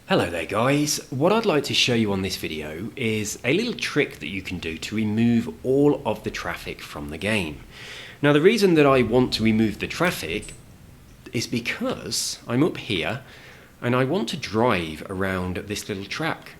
Hello there guys, what I'd like to show you on this video is a little trick that you can do to remove all of the traffic from the game. Now the reason that I want to remove the traffic is because I'm up here and I want to drive around this little track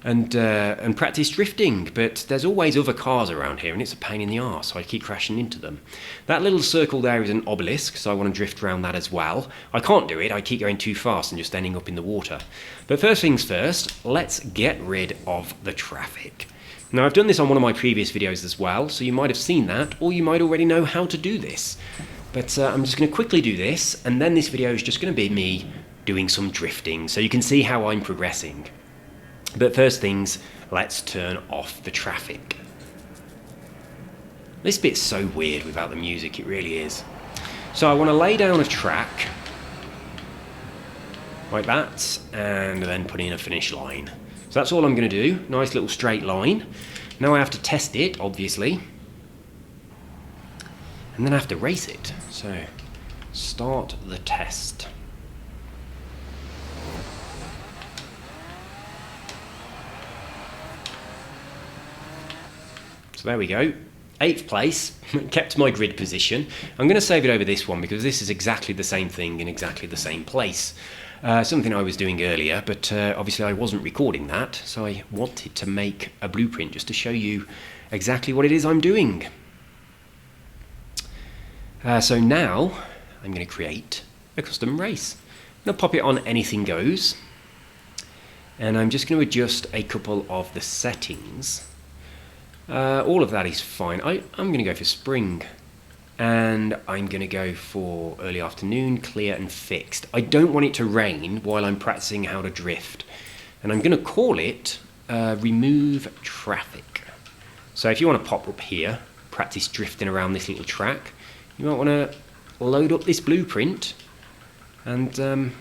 and practice drifting, but there's always other cars around here and it's a pain in the arse, so I keep crashing into them. That little circle there is an obelisk, so I want to drift around that as well. I can't do it, I keep going too fast and just ending up in the water. But first things first, let's get rid of the traffic. Now I've done this on one of my previous videos as well, so you might have seen that, or you might already know how to do this. But I'm just going to quickly do this, and then this video is just going to be me doing some drifting, so you can see how I'm progressing. But first things, let's turn off the traffic. This bit's so weird without the music, it really is. So I want to lay down a track, like that, and then put in a finish line. So that's all I'm going to do, nice little straight line. Now I have to test it, obviously. And then I have to race it. So, start the test. So there we go, 8th place, kept my grid position. I'm going to save it over this one because this is exactly the same thing in exactly the same place. Something I was doing earlier, but obviously I wasn't recording that, so I wanted to make a blueprint just to show you exactly what it is I'm doing. So now I'm going to create a custom race. I'm going to pop it on anything goes, and I'm just going to adjust a couple of the settings. All of that is fine. I'm going to go for spring, and I'm going to go for early afternoon, clear and fixed. I don't want it to rain while I'm practicing how to drift, and I'm going to call it remove traffic. So if you want to pop up here, practice drifting around this little track, you might want to load up this blueprint and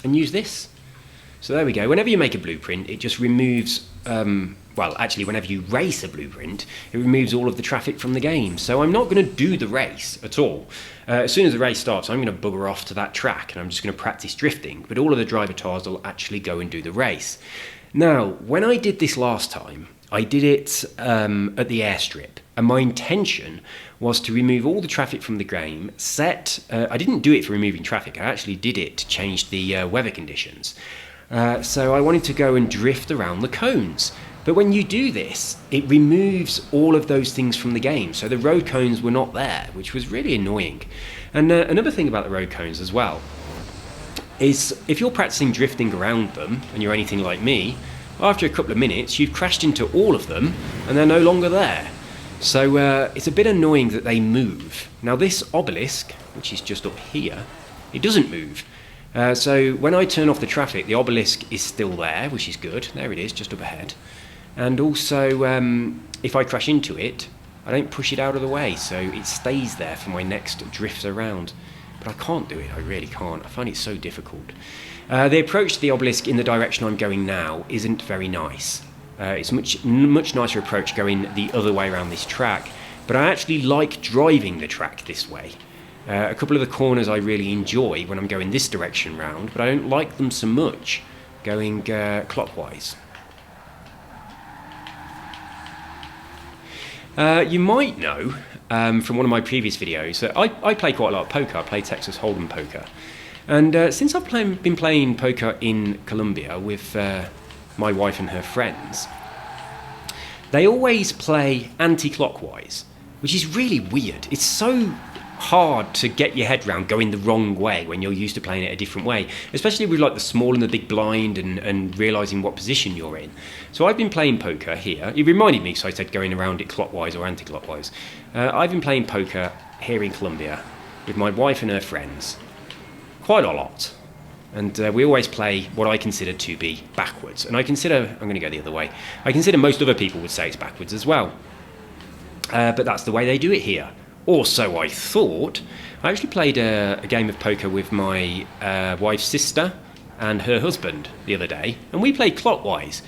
use this. So there we go. Whenever you make a blueprint, it just removes well, actually, whenever you race a blueprint, it removes all of the traffic from the game. So I'm not going to do the race at all. As soon as the race starts, I'm going to bugger off to that track and I'm just going to practice drifting. But all of the driver tars will actually go and do the race. Now, when I did this last time, I did it at the airstrip. And my intention was to remove all the traffic from the game, I didn't do it for removing traffic, I actually did it to change the weather conditions. So I wanted to go and drift around the cones. But when you do this, it removes all of those things from the game. So the road cones were not there, which was really annoying. And another thing about the road cones as well is if you're practicing drifting around them and you're anything like me, after a couple of minutes you've crashed into all of them and they're no longer there. So it's a bit annoying that they move. Now this obelisk, which is just up here, it doesn't move. So when I turn off the traffic, the obelisk is still there, which is good. There it is, just up ahead. And also, if I crash into it, I don't push it out of the way, so it stays there for my next drift around. But I can't do it, I really can't. I find it so difficult. The approach to the obelisk in the direction I'm going now isn't very nice. It's much nicer approach going the other way around this track, but I actually like driving the track this way. A couple of the corners I really enjoy when I'm going this direction round, but I don't like them so much going clockwise. You might know from one of my previous videos that I play quite a lot of poker. I play Texas Hold'em poker. And since I've been playing poker in Colombia with my wife and her friends, they always play anti-clockwise, which is really weird. It's so hard to get your head around going the wrong way when you're used to playing it a different way, especially with like the small and the big blind and realizing what position you're in. So I've been playing poker here. It reminded me, so I said going around it clockwise or anti-clockwise. I've been playing poker here in Colombia with my wife and her friends quite a lot, and we always play what I consider to be backwards, and I'm going to go the other way, I consider most other people would say it's backwards as well, but that's the way they do it here. Or so I thought. I actually played a game of poker with my wife's sister and her husband the other day, and we played clockwise.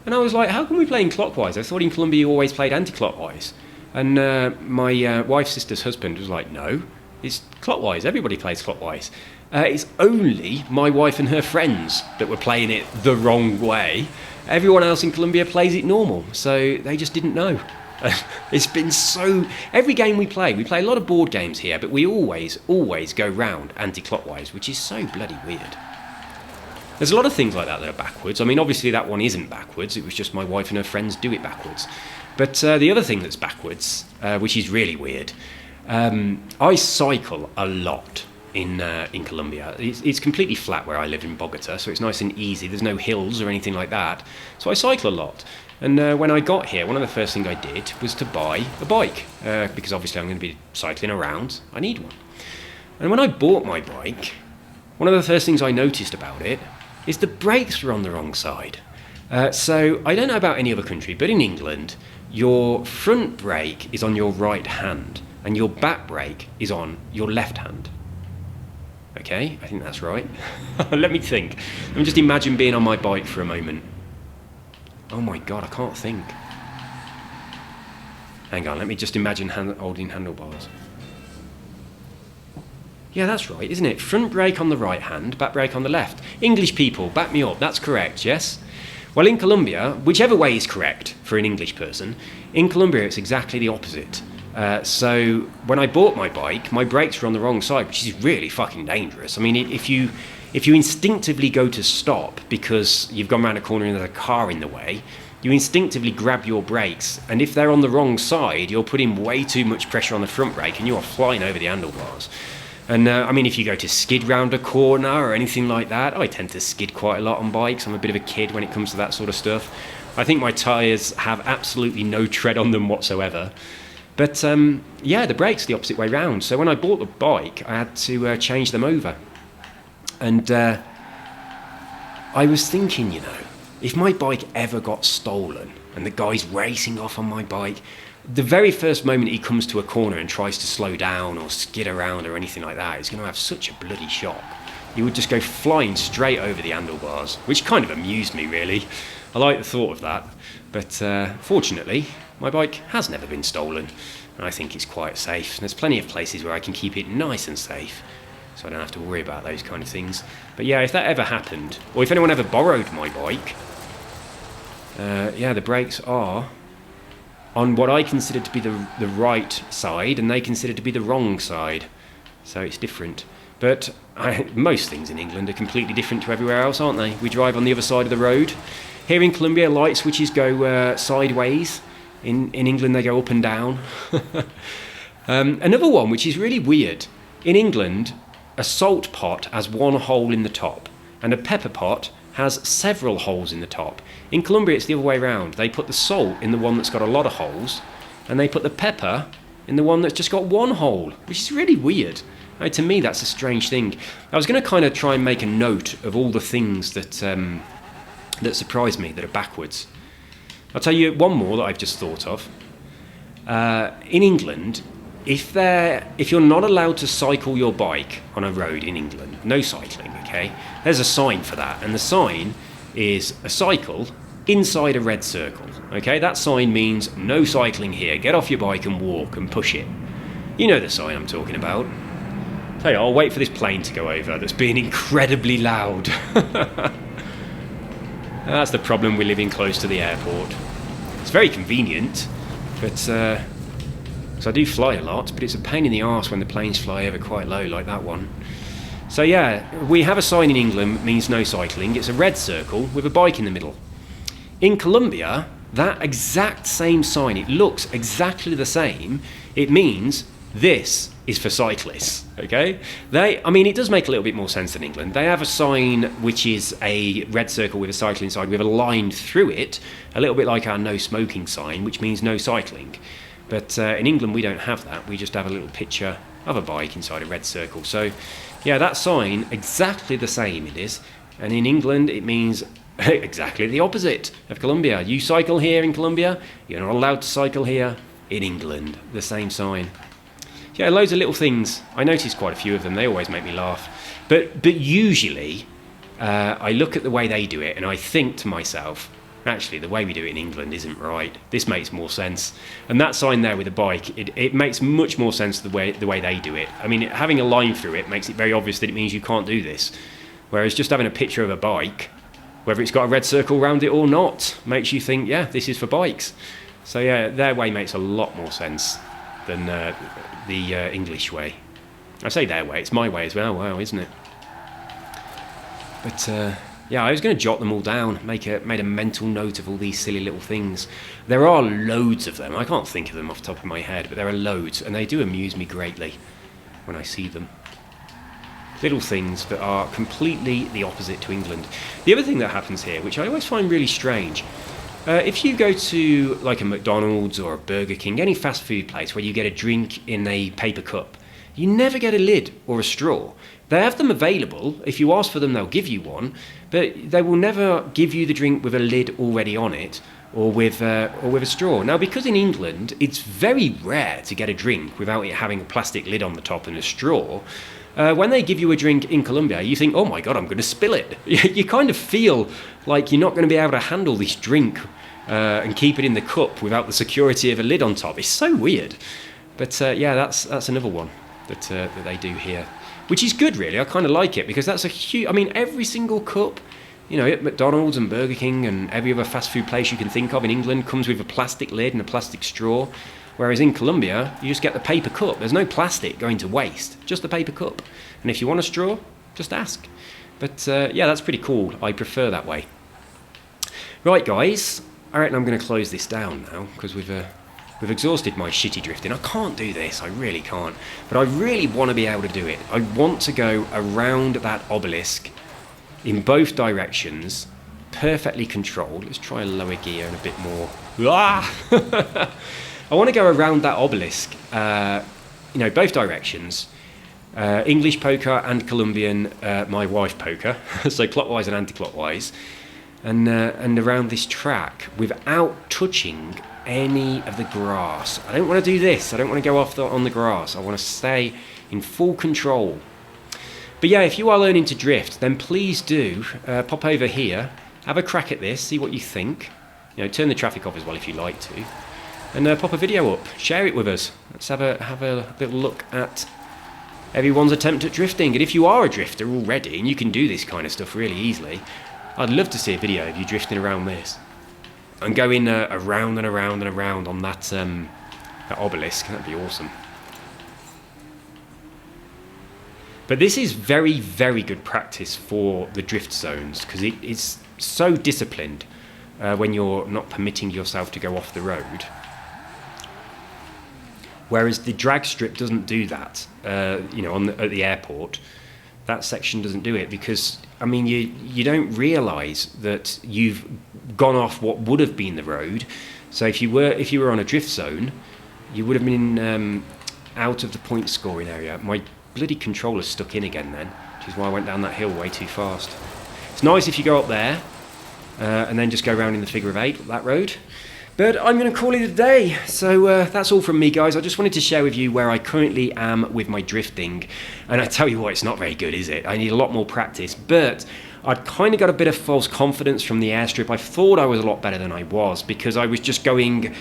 And I was like, how can we play in clockwise? I thought in Colombia you always played anti-clockwise. And my wife's sister's husband was like, no, it's clockwise, everybody plays clockwise. It's only my wife and her friends that were playing it the wrong way. Everyone else in Colombia plays it normal, so they just didn't know. It's been so... Every game we play a lot of board games here, but we always go round anti-clockwise, which is so bloody weird. There's a lot of things like that are backwards. I mean, obviously that one isn't backwards. It was just my wife and her friends do it backwards. But the other thing that's backwards, which is really weird, I cycle a lot in Colombia. It's completely flat where I live in Bogota, so it's nice and easy. There's no hills or anything like that. So I cycle a lot. And when I got here, one of the first things I did was to buy a bike, because obviously I'm going to be cycling around. I need one. And when I bought my bike, one of the first things I noticed about it is the brakes were on the wrong side. So I don't know about any other country, but in England, your front brake is on your right hand, and your back brake is on your left hand. Okay, I think that's right. Let me think. Let me just imagine being on my bike for a moment. Oh my God, I can't think. Hang on, let me just imagine holding handlebars. Yeah, that's right, isn't it? Front brake on the right hand, back brake on the left. English people, back me up, that's correct, yes? Well, in Colombia, whichever way is correct for an English person, in Colombia it's exactly the opposite. So when I bought my bike, my brakes were on the wrong side, which is really fucking dangerous. I mean, if you instinctively go to stop because you've gone around a corner and there's a car in the way, you instinctively grab your brakes, and if they're on the wrong side, you're putting way too much pressure on the front brake and you are flying over the handlebars. And I mean, if you go to skid round a corner or anything like that, I tend to skid quite a lot on bikes. I'm a bit of a kid when it comes to that sort of stuff. I think my tyres have absolutely no tread on them whatsoever. But yeah, the brakes are the opposite way round. So when I bought the bike, I had to change them over. And I was thinking, you know, if my bike ever got stolen and the guy's racing off on my bike, the very first moment he comes to a corner and tries to slow down or skid around or anything like that, he's going to have such a bloody shock. He would just go flying straight over the handlebars, which kind of amused me, really. I like the thought of that. But fortunately, my bike has never been stolen, and I think it's quite safe. And there's plenty of places where I can keep it nice and safe, so I don't have to worry about those kind of things. But yeah, if that ever happened, or if anyone ever borrowed my bike, yeah, the brakes are on what I consider to be the right side, and they consider to be the wrong side. So it's different. But most things in England are completely different to everywhere else, aren't they? We drive on the other side of the road. Here in Colombia, light switches go sideways. In England, they go up and down. Another one, which is really weird. In England, a salt pot has one hole in the top, and a pepper pot has several holes in the top. In Colombia, it's the other way around. They put the salt in the one that's got a lot of holes, and they put the pepper in the one that's just got one hole, which is really weird. To me, that's a strange thing. I was going to kind of try and make a note of all the things that that surprise me, that are backwards. I'll tell you one more that I've just thought of. In England, if you're not allowed to cycle your bike on a road in England, no cycling, okay? There's a sign for that, and the sign is a cycle inside a red circle, okay? That sign means no cycling here. Get off your bike and walk and push it. You know the sign I'm talking about. Tell you, I'll wait for this plane to go over that's being incredibly loud. That's the problem with living close to the airport. It's very convenient, but because I do fly a lot, but it's a pain in the arse when the planes fly over quite low like that one. So yeah, we have a sign in England that means no cycling. It's a red circle with a bike in the middle. In Colombia, that exact same sign, it looks exactly the same. It means this is for cyclists, okay? It does make a little bit more sense than England. They have a sign which is a red circle with a cycling sign with a line through it, a little bit like our no smoking sign, which means no cycling. But in England, we don't have that. We just have a little picture of a bike inside a red circle. So, yeah, that sign, exactly the same it is. And in England, it means exactly the opposite of Colombia. You cycle here in Colombia, you're not allowed to cycle here in England. The same sign. Yeah, loads of little things. I notice quite a few of them. They always make me laugh. But usually, I look at the way they do it and I think to myself, actually the way we do it in England isn't right. This makes more sense. And that sign there with a bike, it makes much more sense the way they do it. I mean, having a line through it makes it very obvious that it means you can't do this. Whereas just having a picture of a bike, whether it's got a red circle around it or not, makes you think, yeah, this is for bikes. So yeah, their way makes a lot more sense than the English way. I say their way, it's my way as well, wow, isn't it? But yeah, I was going to jot them all down, made a mental note of all these silly little things. There are loads of them. I can't think of them off the top of my head, but there are loads, and they do amuse me greatly when I see them. Little things that are completely the opposite to England. The other thing that happens here, which I always find really strange, if you go to like a McDonald's or a Burger King, any fast food place where you get a drink in a paper cup, you never get a lid or a straw. They have them available. If you ask for them, they'll give you one, but they will never give you the drink with a lid already on it or with a straw. Now, because in England, it's very rare to get a drink without it having a plastic lid on the top and a straw. When they give you a drink in Colombia, you think, oh my God, I'm going to spill it. You kind of feel like you're not going to be able to handle this drink and keep it in the cup without the security of a lid on top. It's so weird. But yeah, that's another one that they do here, which is good, really. I kind of like it because that's a huge... I mean, every single cup, you know, at McDonald's and Burger King and every other fast food place you can think of in England comes with a plastic lid and a plastic straw. Whereas in Colombia, you just get the paper cup. There's no plastic going to waste, just the paper cup. And if you want a straw, just ask. But yeah, that's pretty cool. I prefer that way. Right, guys, I reckon I'm going to close this down now because we've exhausted my shitty drifting. I can't do this, I really can't. But I really want to be able to do it. I want to go around that obelisk in both directions, perfectly controlled. Let's try a lower gear and a bit more. Ah! I want to go around that obelisk, you know, both directions. English poker and Colombian, my wife poker, so clockwise and anti-clockwise, and around this track without touching any of the grass. I don't want to do this. I don't want to go off on the grass. I want to stay in full control. But yeah, if you are learning to drift, then please do pop over here, have a crack at this, see what you think. You know, turn the traffic off as well if you like to. And pop a video up, share it with us. Let's have a little look at everyone's attempt at drifting. And if you are a drifter already, and you can do this kind of stuff really easily, I'd love to see a video of you drifting around this. And going around and around and around on that obelisk. That'd be awesome. But this is very, very good practice for the drift zones, because it's so disciplined when you're not permitting yourself to go off the road. Whereas the drag strip doesn't do that, you know, at the airport. That section doesn't do it because, I mean, you don't realise that you've gone off what would have been the road. So if you were on a drift zone, you would have been out of the point scoring area. My bloody controller's stuck in again then, which is why I went down that hill way too fast. It's nice if you go up there and then just go around in the figure of 8, that road. But I'm going to call it a day. So that's all from me, guys. I just wanted to share with you where I currently am with my drifting. And I tell you what, it's not very good, is it? I need a lot more practice. But I'd kind of got a bit of false confidence from the airstrip. I thought I was a lot better than I was because I was just going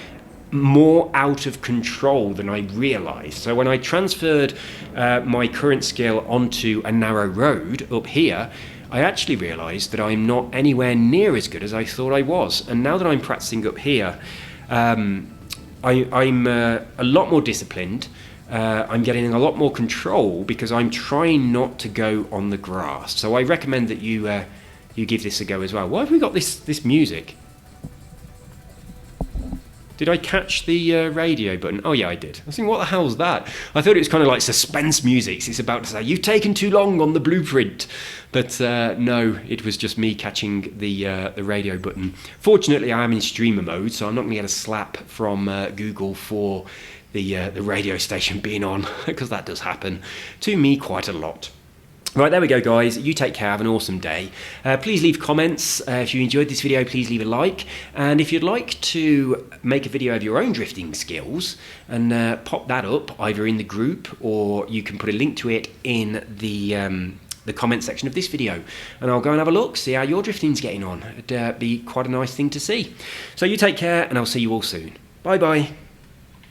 more out of control than I realised. So when I transferred my current skill onto a narrow road up here, I actually realised that I'm not anywhere near as good as I thought I was. And now that I'm practicing up here, I'm a lot more disciplined. I'm getting a lot more control because I'm trying not to go on the grass. So I recommend that you give this a go as well. Why have we got this music? Did I catch the radio button? Oh yeah, I did. I was thinking, what the hell's that? I thought it was kind of like suspense music. It's about to say, you've taken too long on the blueprint. But no, it was just me catching the radio button. Fortunately, I am in streamer mode, so I'm not going to get a slap from Google for the radio station being on, because that does happen to me quite a lot. Right, there we go, guys. You take care. Have an awesome day. Please leave comments. If you enjoyed this video, please leave a like. And if you'd like to make a video of your own drifting skills and pop that up either in the group, or you can put a link to it in the the comment section of this video, and I'll go and have a look, see how your drifting's getting on. It'd be quite a nice thing to see. So you take care, and I'll see you all soon. Bye bye.